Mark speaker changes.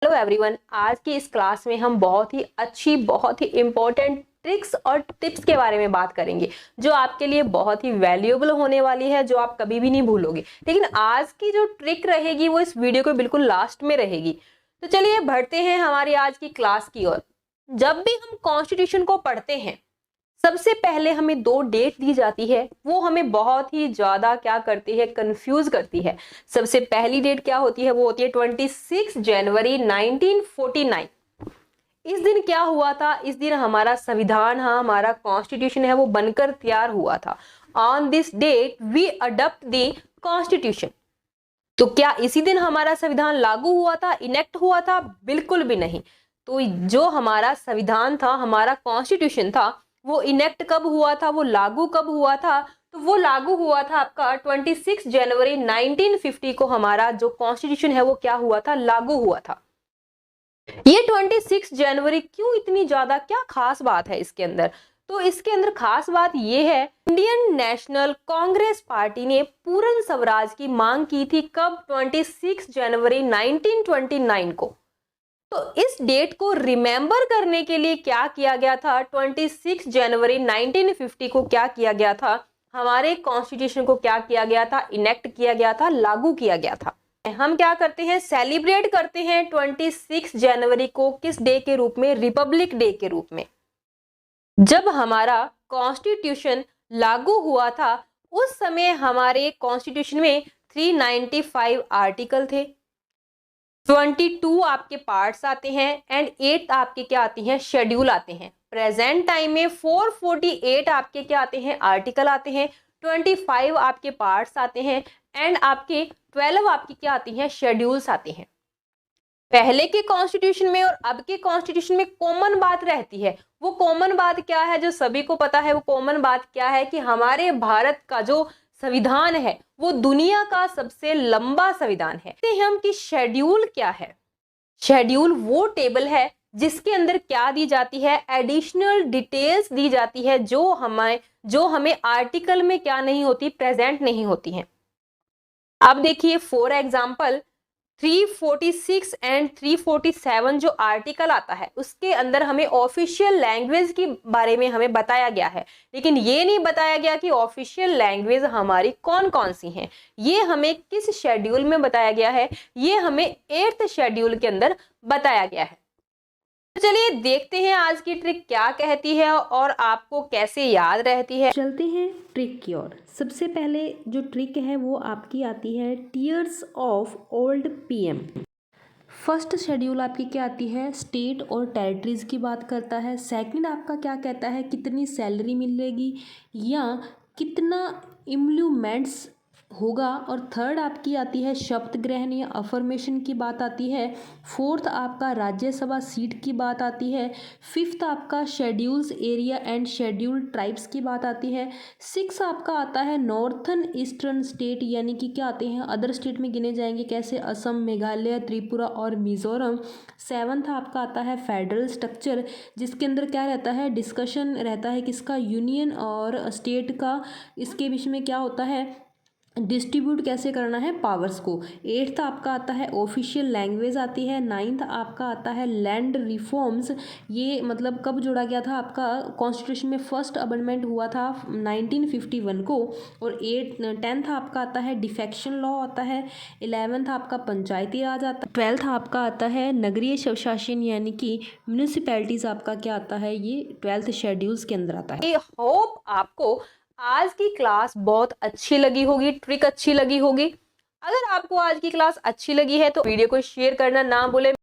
Speaker 1: Hello everyone, आज की इस क्लास में हम बहुत ही अच्छी बहुत ही इंपॉर्टेंट ट्रिक्स और टिप्स के बारे में बात करेंगे जो आपके लिए बहुत ही वैल्यूएबल होने वाली है, जो आप कभी भी नहीं भूलोगे। लेकिन आज की जो ट्रिक रहेगी वो इस वीडियो के बिल्कुल लास्ट में रहेगी। तो चलिए बढ़ते हैं हमारी आज की क्लास की ओर। जब भी हम कॉन्स्टिट्यूशन को पढ़ते हैं सबसे पहले हमें दो डेट दी जाती है, वो हमें बहुत ही ज्यादा क्या करती है, कंफ्यूज करती है। सबसे पहली डेट क्या होती है, वो होती है 26 जनवरी 1949। इस दिन क्या हुआ था, इस दिन हमारा संविधान, हाँ हमारा कॉन्स्टिट्यूशन है वो बनकर तैयार हुआ था। On this date we adopt the constitution. तो क्या इसी दिन हमारा संविधान लागू हुआ था, इनेक्ट हुआ था? बिल्कुल भी नहीं। तो जो हमारा संविधान था, हमारा कॉन्स्टिट्यूशन था, वो इनेक्ट कब हुआ था, वो लागू कब हुआ था? तो वो लागू हुआ था आपका 26 जनवरी 1950 को। हमारा जो कॉन्स्टिट्यूशन है वो क्या हुआ था, लागू हुआ था। ये 26 जनवरी क्यों इतनी ज्यादा, क्या खास बात है इसके अंदर? तो इसके अंदर खास बात यह है, इंडियन नेशनल कांग्रेस पार्टी ने पूर्ण स्वराज की मांग की थी। कब? 26 जनवरी 1929 को। तो इस डेट को रिमेंबर करने के लिए क्या किया गया था, 26 जनवरी 1950 को क्या किया गया था, हमारे कॉन्स्टिट्यूशन को क्या किया गया था, इनेक्ट किया गया था, लागू किया गया था। हम क्या करते हैं, सेलिब्रेट करते हैं 26 जनवरी को किस डे के रूप में, रिपब्लिक डे के रूप में। जब हमारा कॉन्स्टिट्यूशन लागू हुआ था उस समय हमारे कॉन्स्टिट्यूशन में 395 आर्टिकल थे, 22 आपके पार्ट्स आते हैं एंड 8 आपके क्या आती हैं, शेड्यूल आते हैं। प्रेजेंट टाइम में 448 आपके क्या आते हैं, आर्टिकल आते हैं, 25 आपके पार्ट्स आते हैं एंड आपके 12 आपकी क्या आती हैं, शेड्यूल्स आते हैं। पहले के कॉन्स्टिट्यूशन में और अब के कॉन्स्टिट्यूशन में कॉमन बात रहती है। वो कॉमन बात क्या है, जो सभी को पता है, वो कॉमन बात क्या है कि हमारे भारत का जो संविधान है वो दुनिया का सबसे लंबा संविधान है। देखते हैं हम कि शेड्यूल क्या है। शेड्यूल वो टेबल है जिसके अंदर क्या दी जाती है, एडिशनल डिटेल्स दी जाती है जो हमें आर्टिकल में क्या नहीं होती, प्रेजेंट नहीं होती हैं। अब देखिए फॉर एग्जाम्पल 346 एंड 347 जो आर्टिकल आता है उसके अंदर हमें ऑफिशियल लैंग्वेज के बारे में हमें बताया गया है, लेकिन ये नहीं बताया गया कि ऑफिशियल लैंग्वेज हमारी कौन कौन सी हैं। ये हमें किस शेड्यूल में बताया गया है, ये हमें 8th शेड्यूल के अंदर बताया गया है। तो चलिए देखते हैं आज की ट्रिक क्या कहती है और आपको कैसे याद रहती है।
Speaker 2: चलते हैं ट्रिक की ओर। सबसे पहले जो ट्रिक है वो आपकी आती है tears of old PM. First schedule आपकी क्या आती है, स्टेट और टेरिटरीज की बात करता है। सेकंड आपका क्या कहता है, कितनी सैलरी मिलेगी या कितना इम्प्लूमेंट्स होगा। और थर्ड आपकी आती है शपथ ग्रहण या अफर्मेशन की बात आती है। फोर्थ आपका राज्यसभा सीट की बात आती है। फिफ्थ आपका schedules area and schedule tribes की बात आती है। सिक्स आपका आता है नॉर्थन ईस्टर्न स्टेट, यानी कि क्या आते हैं, अदर स्टेट में गिने जाएंगे, कैसे असम, मेघालय, त्रिपुरा और मिजोरम। सेवन्थ आपका आता है फेडरल स्ट्रक्चर, जिसके अंदर क्या रहता है, डिस्कशन रहता है किसका, यूनियन और स्टेट का। इसके बीच में क्या होता है, डिस्ट्रीब्यूट कैसे करना है पावर्स को। एट्थ आपका आता है ऑफिशियल लैंग्वेज आती है। नाइन्थ आपका आता है लैंड रिफॉर्म्स, ये मतलब कब जोड़ा गया था, आपका कॉन्स्टिट्यूशन में फर्स्ट अमेंडमेंट हुआ था 1951 को। और टेंथ आपका आता है डिफेक्शन लॉ आता है। 11th आपका पंचायती राज आता है। 12th आपका आता है नगरीय स्वशासन यानी कि म्यूनिसिपैलिटीज आपका क्या आता है, ये 12th शेड्यूल्स के अंदर आता है।
Speaker 1: आई होप आपको आज की क्लास बहुत अच्छी लगी होगी, ट्रिक अच्छी लगी होगी। अगर आपको आज की क्लास अच्छी लगी है तो वीडियो को शेयर करना ना भूलें।